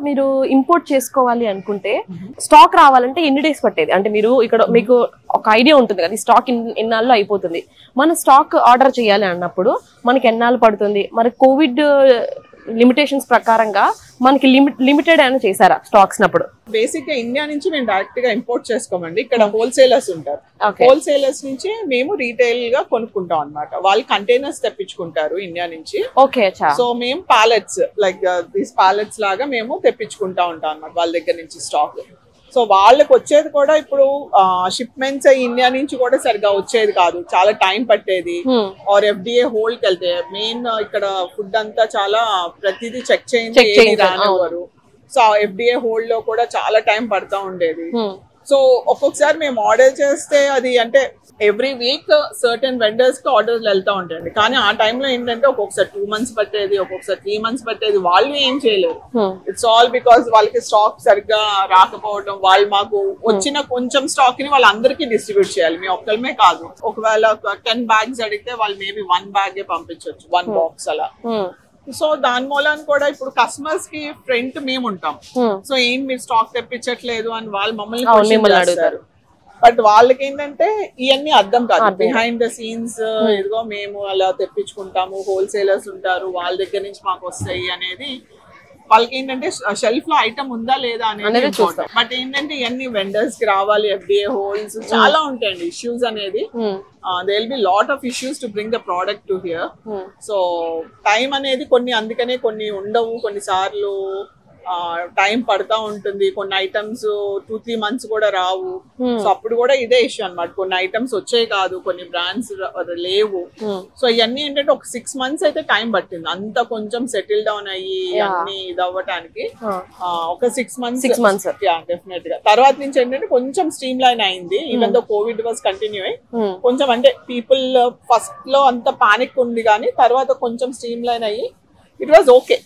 మీరు ఇంపోర్ట్ చేసుకోవాలి అనుకుంటే స్టాక్ రావాలంటే ఎన్ని డేస్ పట్టేది? అంటే మీరు ఇక్కడ మీకు ఒక ఐడియా ఉంటుంది కదా, స్టాక్ ఎన్నాళ్ళు అయిపోతుంది. మన స్టాక్ ఆర్డర్ చేయాలి అన్నప్పుడు మనకి ఎన్నాళ్ళు పడుతుంది? మరి కోవిడ్ లిమిటేషన్స్ ప్రకారంగా మనకి లిమిటెడ్ అయినా చేశారా స్టాక్స్ నప్పుడు? బేసిక్ గా ఇండియా నుంచి మేము డైరెక్ట్ గా ఇంపోర్ట్ చేసుకోమండి. ఇక్కడ హోల్సేలర్స్ ఉంటారు. హోల్సేలర్స్ నుంచి మేము రీటైల్ గా కొనుక్కుంటాం అన్నమాట. వాళ్ళు కంటైనర్స్ తెప్పించుకుంటారు ఇండియా నుంచి. ఓకే. సో మేము ప్యాలెట్స్ లైక్ దీస్ ప్యాలెట్స్ లాగా మేము తెప్పించుకుంటా ఉంటాం అన్నమాట వాళ్ళ దగ్గర నుంచి స్టాక్. సో వాళ్ళకి వచ్చేది కూడా ఇప్పుడు షిప్మెంట్స్ ఇండియా నుంచి కూడా సరిగా వచ్చేది కాదు, చాలా టైం పట్టేది. ఆర్ FDA హోల్డ్ కి వెళ్తే మెయిన్ ఇక్కడ ఫుడ్ అంతా చాలా ప్రతిదీ చెక్ చేయించి రానివ్వరు. సో FDA హోల్డ్ లో కూడా చాలా టైం పడతా ఉండేది. సో ఒక్కొక్కసారి మేము ఆర్డర్ చేస్తే అది అంటే ఎవ్రీ వీక్ సర్టెన్ వెండర్స్ కి ఆర్డర్స్ వెళ్తా ఉంటాయండి. కానీ ఆ టైంలో ఏంటంటే ఒక్కొక్కసారి 2 months పట్టేది, ఒక్కొక్కసారి 3 months పట్టేది. వాళ్ళు ఏం చేయలేరు. ఇట్స్ ఆల్ బికాస్ వాళ్ళకి స్టాక్ సరిగ్గా రాకపోవడం. వాళ్ళు మాకు వచ్చిన కొంచెం స్టాక్ ని వాళ్ళందరికీ డిస్ట్రిబ్యూట్ చేయాలి, మేము ఒక్కరిమే కాదు. ఒకవేళ 10 bags అడిగితే వాళ్ళు మేబీ 1 bag పంపించవచ్చు, 1 box అలా. సో దాని మూలాన్ని కూడా ఇప్పుడు కస్టమర్స్ కి ఫ్రంట్ మేము ఉంటాం. సో ఏం మీరు స్టాక్ తెప్పించట్లేదు అని వాళ్ళు మమ్మల్ని అడుగుతారు. బట్ వాళ్ళకి ఏంటంటే ఇవన్నీ అర్థం కాదు. బిహైండ్ ద సీన్స్ ఇదిగో మేము అలా తెప్పించుకుంటాము, హోల్సేలర్స్ ఉంటారు, వాళ్ళ దగ్గర నుంచి మాకు వస్తాయి అనేది వాళ్ళకి ఏంటంటే షెల్ఫ్ లో ఐటమ్ ఉందా లేదా అనేది చూస్తాం. బట్ ఏంటంటే ఇవన్నీ వెండర్స్ కి రావాలి, FDA హోల్స్ చాలా ఉంటాయండి ఇష్యూస్ అనేది. there will be lot of issues to bring the product to here. So time అనేది కొన్ని అందుకనే కొన్ని ఉండవు, కొన్నిసార్లు టైం పడతా ఉంటుంది. కొన్ని ఐటమ్స్ 2-3 months కూడా రావు. సో అప్పుడు కూడా ఇదే ఇష్యూ అనమాట. కొన్ని ఐటమ్స్ వచ్చాయి కాదు, కొన్ని బ్రాండ్స్ లేవు. సో ఇవన్నీ ఏంటంటే ఒక 6 months అయితే టైం పట్టింది అంత కొంచెం సెటిల్ డౌన్ అయ్యి అన్ని ఇది అవ్వటానికి. ఒక 6 months డెఫినెట్ గా. తర్వాత నుంచి ఏంటంటే కొంచెం స్ట్రీమ్ లైన్ అయింది. Even though Covid was continue అయ్యి కొంచెం అంటే పీపుల్ ఫస్ట్ లో అంత పానిక్ ఉంది, కానీ తర్వాత కొంచెం స్ట్రీమ్ లైన్ అయ్యి ఇట్ వాజ్ ఓకే.